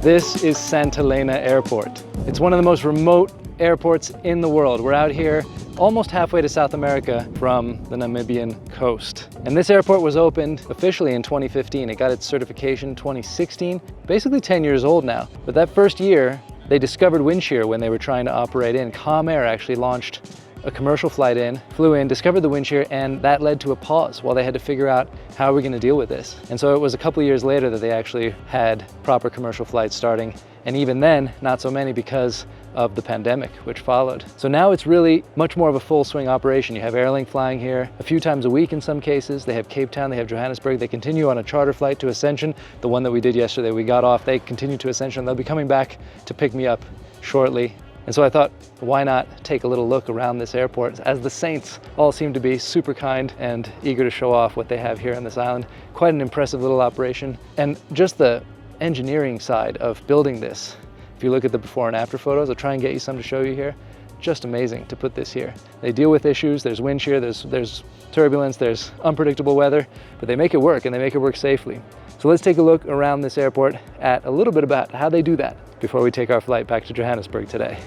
This is St Helena Airport. It's one of the most remote airports in the world. We're out here almost halfway to South America from the Namibian coast. And this airport was opened officially in 2015. It got its certification in 2016, basically 10 years old now. But that first year, they discovered windshear when they were trying to operate in. Calm Air actually launched a commercial flight in, flew in, discovered the windshear, and that led to a pause while they had to figure out how are we going to deal with this. And so it was a couple of years later that they actually had proper commercial flights starting. And even then, not so many because of the pandemic, which followed. So now it's really much more of a full swing operation. You have Airlink flying here a few times a week in some cases. They have Cape Town, they have Johannesburg. They continue on a charter flight to Ascension. The one that we did yesterday, we got off, they continue to Ascension. They'll be coming back to pick me up shortly. And so I thought, why not take a little look around this airport, as the Saints all seem to be super kind and eager to show off what they have here on this island. Quite an impressive little operation. And just the engineering side of building this, if you look at the before and after photos, I'll try and get you some to show you here. Just amazing to put this here. They deal with issues, there's wind shear, there's turbulence, there's unpredictable weather, but they make it work and they make it work safely. So let's take a look around this airport at a little bit about how they do that before we take our flight back to Johannesburg today.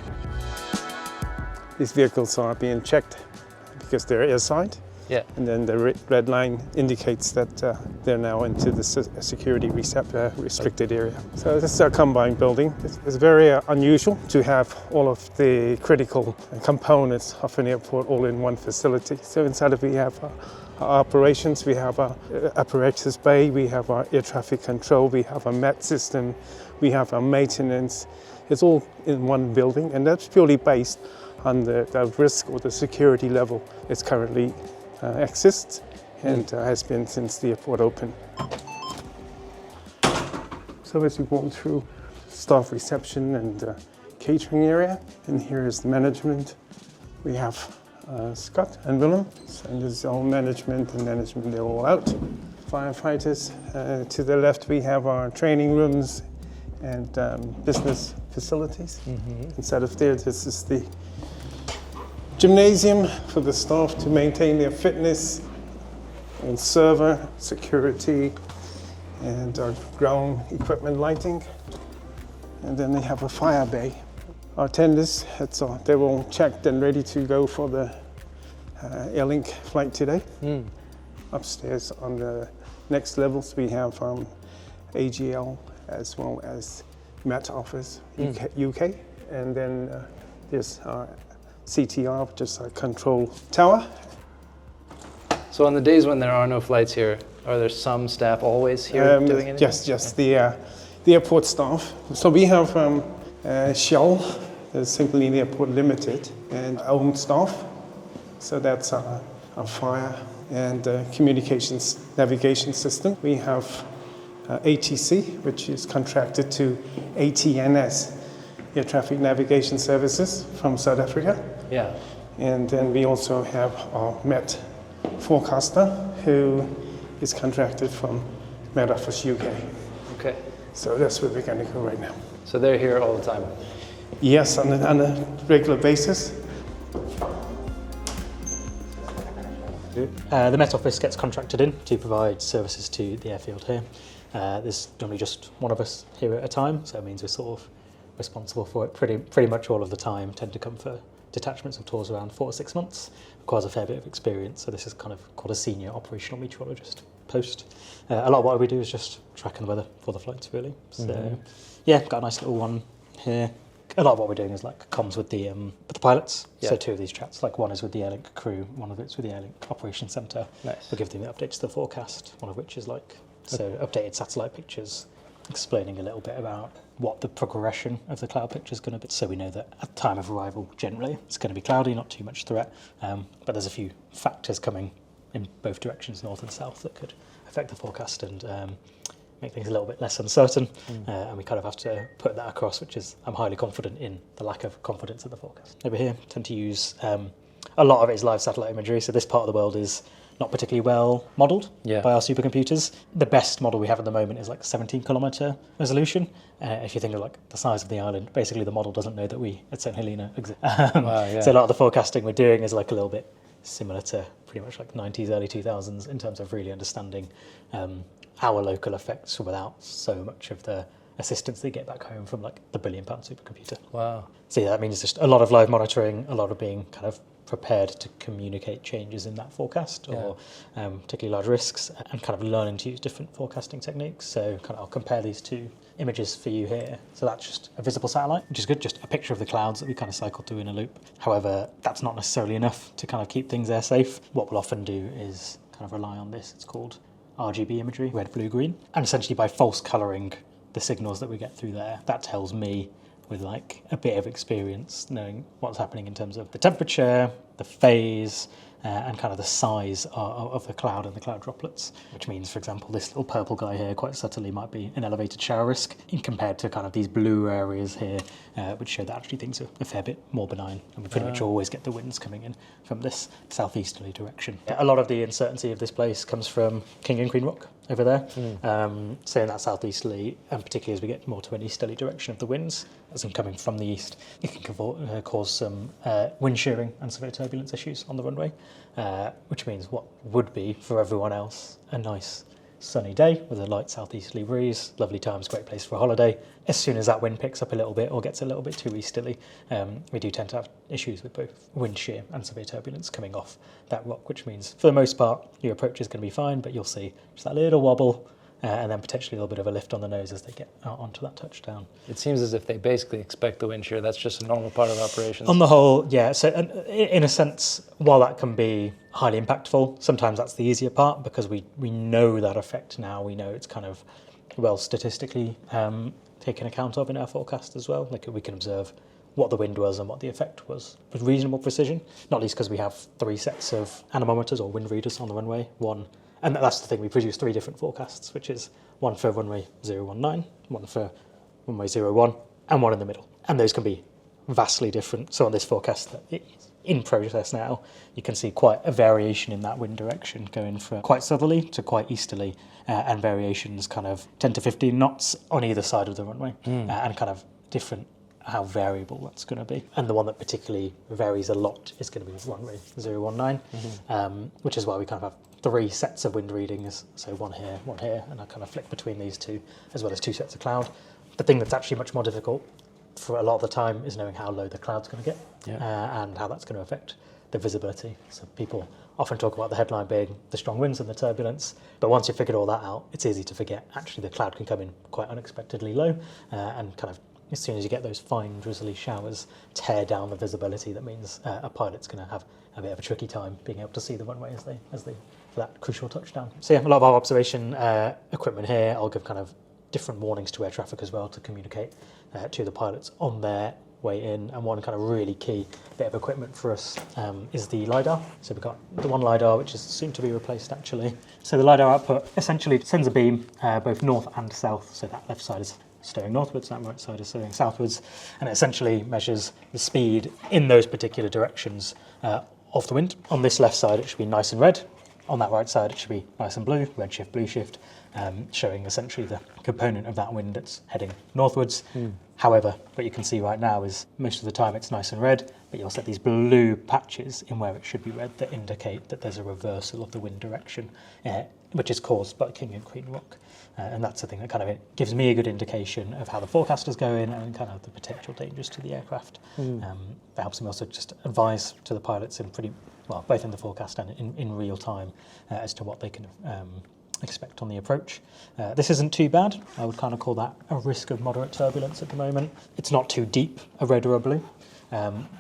These vehicles are being checked because they're airside. Yeah. And then the red line indicates that they're now into the security restricted area. So this is a combined building. It's very unusual to have all of the critical components of an airport all in one facility. So inside of it we have our operations, we have our apparatus bay, we have our air traffic control, we have our MET system, we have our maintenance. It's all in one building, and that's purely based on the risk or the security level that's currently exists and has been since the airport opened. So as we walk through staff reception and catering area, and here is the management. We have Scott and Willem, and this is all management, they're all out. Firefighters, to the left we have our training rooms and business facilities. Inside of there, this is the gymnasium for the staff to maintain their fitness, and server, security, and our ground equipment lighting. And then they have a fire bay. Our tenders, they're all checked and ready to go for the Airlink flight today. Upstairs on the next levels we have AGL as well as Met Office UK. And then there's CTR, which is a control tower. So on the days when there are no flights here, are there some staff always here doing anything? Yes, the airport staff. So we have Shell, the St Helena Airport Limited, and own staff. So that's our fire and communications navigation system. We have ATC, which is contracted to ATNS, Air Traffic Navigation Services from South Africa. Yeah. And then we also have our Met forecaster, who is contracted from Met Office UK. Okay. So that's where we're going to go right now. So they're here all the time? Yes, on a regular basis. The Met Office gets contracted in to provide services to the airfield here. There's normally just one of us here at a time, so it means we're sort of responsible for it pretty much all of the time. Tend to come for detachments of tours around 4 to 6 months. Requires a fair bit of experience, so this is kind of called a senior operational meteorologist post. A lot of what we do is just tracking the weather for the flights, really. So yeah, got a nice little one here. A lot of what we're doing is like comms with the pilots. Yeah. So 2 of these chats, like one is with the Airlink crew, one of it's with the Airlink operations centre. Nice. We'll give them the updates to the forecast, one of which is like updated satellite pictures, explaining a little bit about what the progression of the cloud picture is going to be. So we know that at the time of arrival, generally, it's going to be cloudy, not too much threat, but there's a few factors coming in both directions, north and south, that could affect the forecast and make things a little bit less uncertain. And we kind of have to put that across, which is I'm highly confident in the lack of confidence in the forecast. Over here, tend to use a lot of it is live satellite imagery. So this part of the world is not particularly well modelled by our supercomputers. The best model we have at the moment is like 17 kilometre resolution. If you think of like the size of the island, basically the model doesn't know that we at St Helena exist. So a lot of the forecasting we're doing is like a little bit similar to pretty much like 90s, early 2000s in terms of really understanding our local effects without so much of the assistance they get back home from like the £1 billion supercomputer. Wow. So yeah, that means just a lot of live monitoring, a lot of being kind of prepared to communicate changes in that forecast or particularly large risks, and kind of learning to use different forecasting techniques. So kind of I'll compare these two images for you here. So that's just a visible satellite, which is good, just a picture of the clouds that we kind of cycle through in a loop. However, that's not necessarily enough to kind of keep things air safe. What we'll often do is kind of rely on this. It's called RGB imagery, red, blue, green. And essentially by false colouring the signals that we get through there, that tells me, with like a bit of experience, knowing what's happening in terms of the temperature, the phase, and kind of the size of the cloud and the cloud droplets, which means, for example, this little purple guy here quite subtly might be an elevated shower risk in compared to kind of these blue areas here, which show that actually things are a fair bit more benign, and we pretty much always get the winds coming in from this southeasterly direction. A lot of the uncertainty of this place comes from King and Queen Rock over there, so in that southeasterly, and particularly as we get more to an easterly direction of the winds, as in coming from the east, it can cause some wind shearing and severe turbulence issues on the runway, which means what would be, for everyone else, a nice sunny day with a light southeasterly breeze, lovely times, great place for a holiday. As soon as that wind picks up a little bit or gets a little bit too easterly, we do tend to have issues with both wind shear and severe turbulence coming off that rock, which means for the most part your approach is going to be fine, but you'll see just that little wobble, and then potentially a little bit of a lift on the nose as they get out onto that touchdown. It seems as if they basically expect the wind shear. That's just a normal part of operations. On the whole, yeah. So in a sense, while that can be highly impactful, sometimes that's the easier part because we know that effect now. We know it's kind of well statistically taken account of in our forecast as well. Like we can observe what the wind was and what the effect was with reasonable precision, not least because we have 3 sets of anemometers or wind readers on the runway. And that's the thing, we produce 3 different forecasts, which is one for runway 019, one for runway 01, and one in the middle. And those can be vastly different. So on this forecast that is in process now, you can see quite a variation in that wind direction, going from quite southerly to quite easterly, and variations kind of 10 to 15 knots on either side of the runway, and kind of different how variable that's going to be. And the one that particularly varies a lot is going to be runway 019, which is why we kind of have 3 sets of wind readings, so one here, and I kind of flick between these two, as well as 2 sets of cloud. The thing that's actually much more difficult for a lot of the time is knowing how low the cloud's going to get, and how that's going to affect the visibility. So people often talk about the headline being the strong winds and the turbulence, but once you've figured all that out, it's easy to forget actually the cloud can come in quite unexpectedly low, and kind of as soon as you get those fine drizzly showers, tear down the visibility. That means a pilot's going to have a bit of a tricky time being able to see the runway as they for that crucial touchdown. So yeah, a lot of our observation equipment here. I'll give kind of different warnings to air traffic as well to communicate to the pilots on their way in. And one kind of really key bit of equipment for us is the LiDAR. So we've got the one LiDAR, which is soon to be replaced actually. So the LiDAR output essentially sends a beam both north and south. So that left side is steering northwards, that right side is steering southwards, and it essentially measures the speed in those particular directions of the wind. On this left side it should be nice and red, on that right side it should be nice and blue, red shift, blue shift, showing essentially the component of that wind that's heading northwards. However, what you can see right now is most of the time it's nice and red, but you'll set these blue patches in where it should be red that indicate that there's a reversal of the wind direction, which is caused by King and Queen Rock. And that's the thing that kind of gives me a good indication of how the forecast is going and kind of the potential dangers to the aircraft. That helps me also just advise to the pilots in pretty, well, both in the forecast and in real time as to what they can expect on the approach. This isn't too bad. I would kind of call that a risk of moderate turbulence at the moment. It's not too deep, a red or a blue.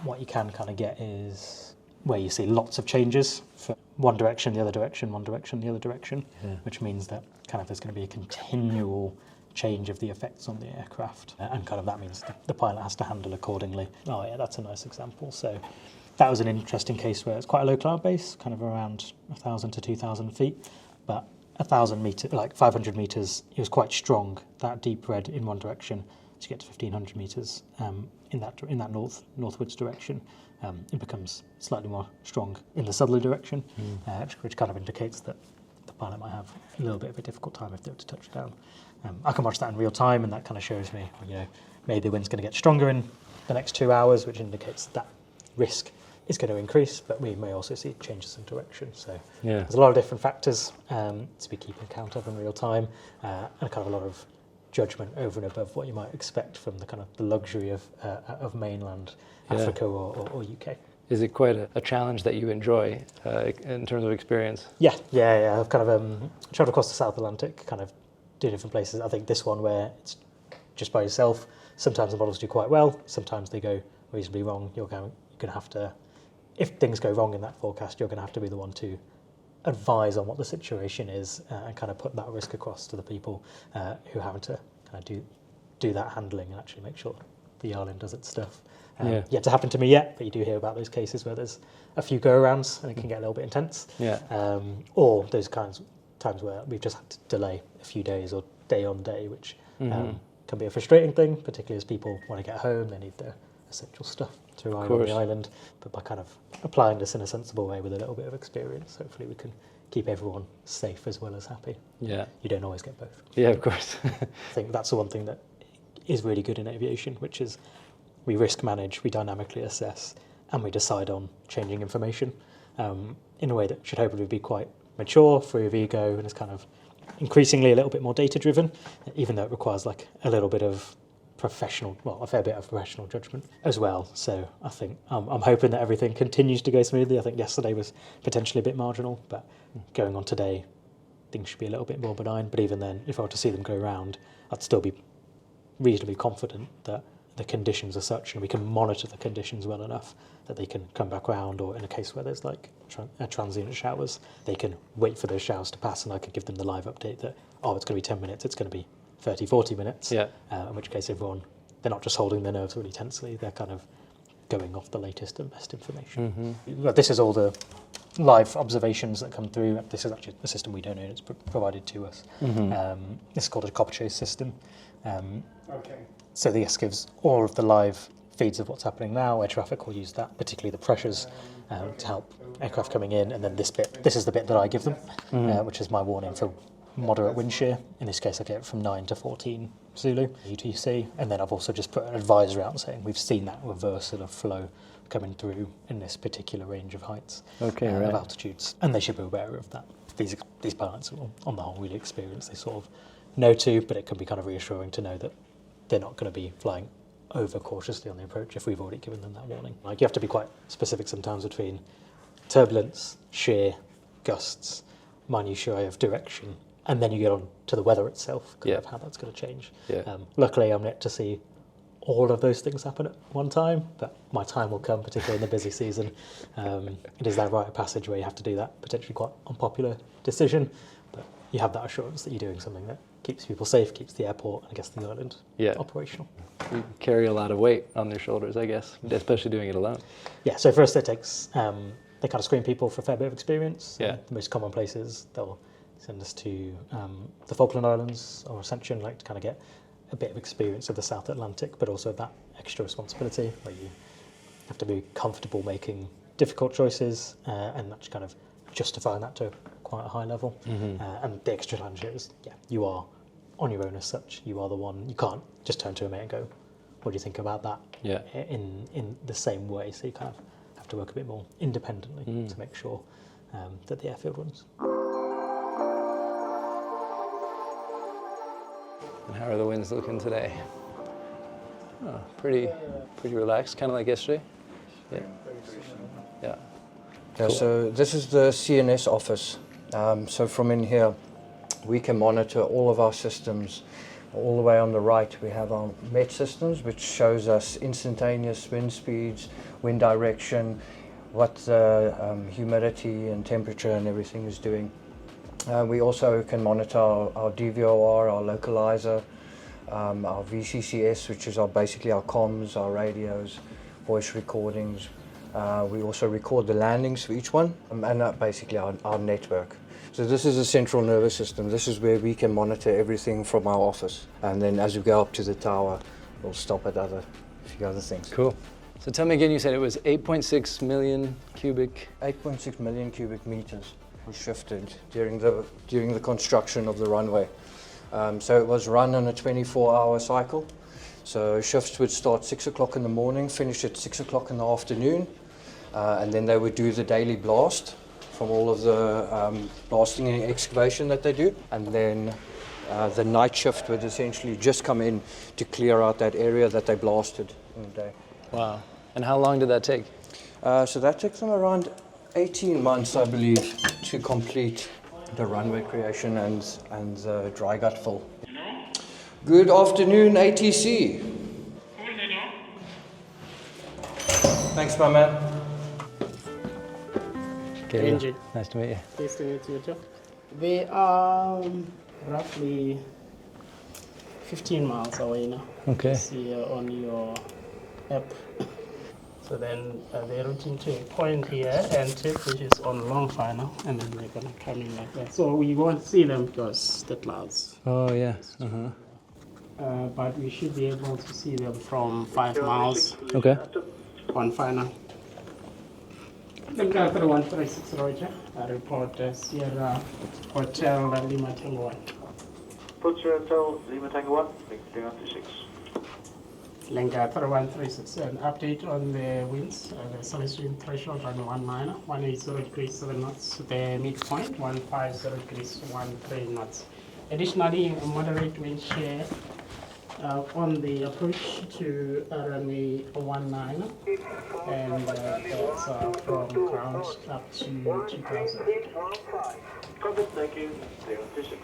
What you can kind of get is where you see lots of changes for one direction, the other direction, one direction, the other direction, which means that kind of there's going to be a continual change of the effects on the aircraft, and kind of that means the pilot has to handle accordingly. Oh yeah, that's a nice example. So that was an interesting case where it's quite a low cloud base, kind of around 1,000 to 2,000 feet, but 1,000 meters, like 500 meters, it was quite strong, that deep red in one direction. As you get to 1,500 meters in that northwards direction, it becomes slightly more strong in the southerly direction, which kind of indicates that the pilot might have a little bit of a difficult time if they were to touch down. I can watch that in real time, and that kind of shows me, maybe the wind's going to get stronger in the next 2 hours, which indicates that risk is going to increase, but we may also see changes in direction. So there's a lot of different factors to be keeping account of in real time, and kind of a lot of judgment over and above what you might expect from the kind of the luxury of mainland Africa or UK. Is it quite a challenge that you enjoy in terms of experience? Yeah. I've kind of travelled across the South Atlantic, kind of do different places. I think this one where it's just by yourself, sometimes the models do quite well, sometimes they go reasonably wrong. You're going to have to, if things go wrong in that forecast, you're going to have to be the one to advise on what the situation is and kind of put that risk across to the people who are having to kind of do that handling and actually make sure the island does its stuff. Yet to happen to me yet, but you do hear about those cases where there's a few go-arounds and it can get a little bit intense. Or those kinds of times where we've just had to delay a few days or day on day, which can be a frustrating thing, particularly as people want to get home, they need their essential stuff to arrive on the island. But by kind of applying this in a sensible way with a little bit of experience, hopefully we can keep everyone safe as well as happy. You don't always get both. Yeah, of course. I think that's the one thing that is really good in aviation, which is we risk manage, we dynamically assess, and we decide on changing information in a way that should hopefully be quite mature, free of ego, and is kind of increasingly a little bit more data driven, even though it requires like a little bit of a fair bit of professional judgment as well. So I think I'm hoping that everything continues to go smoothly. I think yesterday was potentially a bit marginal, but going on today, things should be a little bit more benign. But even then, if I were to see them go round, I'd still be reasonably confident that the conditions are such and we can monitor the conditions well enough that they can come back round, or in a case where there's like transient showers, they can wait for those showers to pass and I could give them the live update that, it's going to be 10 minutes, it's going to be 30, 40 minutes, in which case they're not just holding their nerves really tensely, they're kind of going off the latest and best information. But this is all the live observations that come through. This is actually a system we don't own, it's provided to us. This is called a copper chase system. So this gives all of the live feeds of what's happening now. Air traffic will use that, particularly the pressures, to help aircraft coming in. And then this is the bit that I give them, which is my warning for moderate wind shear. In this case, I get it from 9 to 14 Zulu, UTC. And then I've also just put an advisor out saying we've seen that reversal of flow coming through in this particular range of heights, of altitudes. And they should be aware of that. These pilots are on the whole really experienced. They sort of know to, but it can be kind of reassuring to know that they're not going to be flying over cautiously on the approach if we've already given them that warning. Like, you have to be quite specific sometimes between turbulence, shear, gusts, minutiae of direction, and then you get on to the weather itself, kind of how that's going to change. Luckily, I'm yet to see all of those things happen at one time, but my time will come, particularly in the busy season. It is that rite of passage where you have to do that potentially quite unpopular decision, but you have that assurance that you're doing something that keeps people safe, keeps the airport, and I guess the island operational. You carry a lot of weight on their shoulders, I guess, especially doing it alone. Yeah, so first it takes, they kind of screen people for a fair bit of experience. The most common places, they'll send us to the Falkland Islands or Ascension, like to kind of get a bit of experience of the South Atlantic, but also that extra responsibility where you have to be comfortable making difficult choices and actually kind of justifying that to quite a high level. And the extra challenge is, you are on your own as such. You are the one, you can't just turn to a mate and go, what do you think about that? In the same way. So you kind of have to work a bit more independently to make sure that the airfield runs. And how are the winds looking today? Oh, pretty relaxed, kind of like yesterday. Cool. So this is the CNS office. So from in here, we can monitor all of our systems. All the way on the right, we have our MET systems, which shows us instantaneous wind speeds, wind direction, what the humidity and temperature and everything is doing. We also can monitor our DVOR, our localizer, our VCCS, which is basically our comms, our radios, voice recordings. We also record the landings for each one, and basically our network. So this is a central nervous system. This is where we can monitor everything from our office. And then as we go up to the tower, we'll stop at a few other things. Cool. So tell me again, you said it was 8.6 million cubic? 8.6 million cubic meters was shifted during the construction of the runway. So it was run on a 24-hour cycle. So shifts would start 6 o'clock in the morning, finish at 6 o'clock in the afternoon, and then they would do the daily blast from all of the blasting and excavation that they do. And then The night shift would essentially just come in to clear out that area that they blasted in the day. Wow. And how long did that take? So that took them around 18 months, I believe, to complete the runway creation and the dry gut fill. Good afternoon, ATC. Thanks, my man. Okay. Benji. Nice to meet you. Nice to meet you too. They are roughly 15 miles away now. Okay. See on your app. So then they're reaching to a point here and tip, which is on long final, and then they're gonna come in like that. So we won't see them because the clouds. Oh yeah. But we should be able to see them from 5 miles Okay. on final. Link 136 Roger. Report Sierra Hotel Lima Tango 1. Hotel Lima Tango 1, link 336. Link 136, an update on the winds. The surface wind threshold on 180 degrees 7 knots. The midpoint 150 degrees 13 knots. Additionally, a moderate wind shear on the approach to runway 19, and that's from ground up to 2000. Copy, thank you, 336.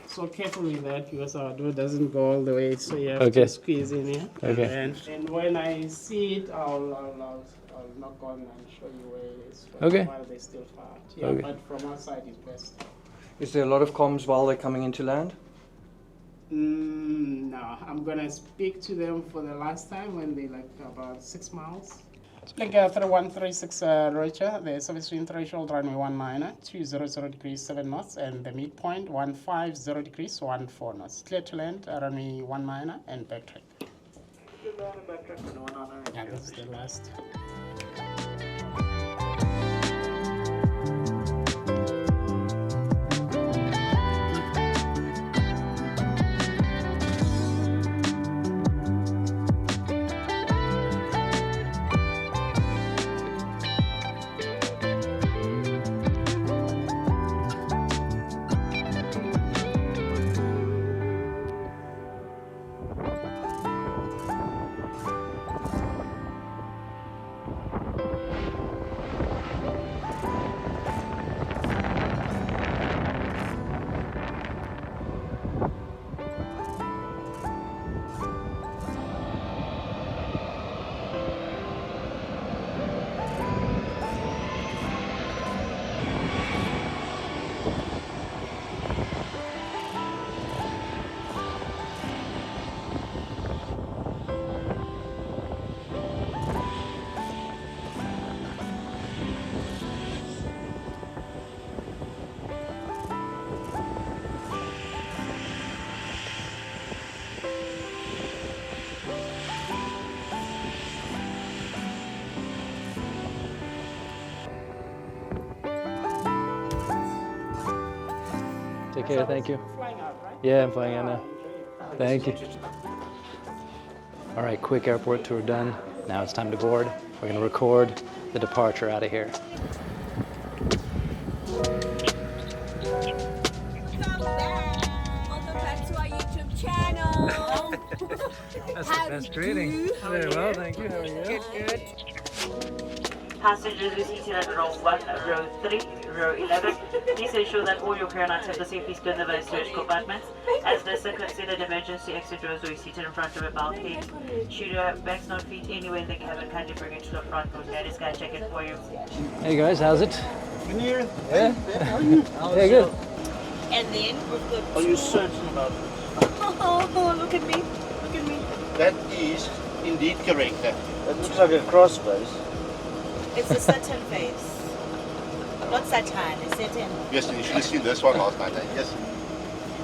So careful with that because our door doesn't go all the way, so you have Okay. to squeeze in here. Okay. And when I see it, I'll knock on and show you where it is. Okay. While they're still far out. Yeah, Okay. but from our side it's best. Is there a lot of comms while they're coming into land? No, I'm gonna speak to them for the last time when they like about 6 miles. Link 136 Roger, the service wind threshold runway 19, 200 degrees 7 knots, and the midpoint 150 degrees 14 knots. Clear to land, runway 19 and backtrack. Yeah, this is the last. Take care. Thank you. Flying out, right? Yeah, I'm flying out now. Thank you. All right, quick airport tour done. Now it's time to board. We're gonna record the departure out of here. Welcome back to our YouTube channel. That's How the best do greeting. you? Very well, thank you. How are you? Good. Passengers is seated at row 1, row 3, row 11. Please ensure that all your carry-ons have the safety stowed in the various storage compartments. As this is considered emergency exit rows where you're seated in front of a bulkhead. Should your bags not fit anywhere in the cabin, kindly bring it to the front row. That is going to check it for you. Hey guys, how's it? In here? Yeah? Yeah, good. And then we've got. Are you certain about it? Oh, look at me. Look at me. That is indeed correct. That looks like a cross face. It's a Saturn face. Not Saturn, it's Saturn. Yes, and you should have seen this one last night. Yes,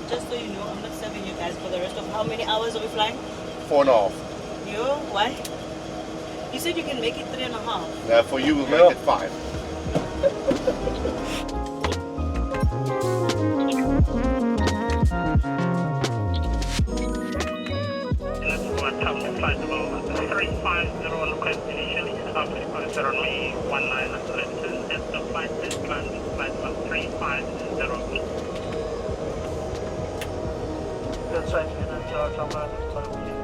Just so you know, I'm not serving you guys for the rest of how many hours are we flying? 4.5. You? Why? You said you can make it 3.5. For you, we'll make it 5. Flight level 350 request initially, Southwest Cruiser on May 19 listen, and the flight is planned flight level 350. St Helena, charge number 12.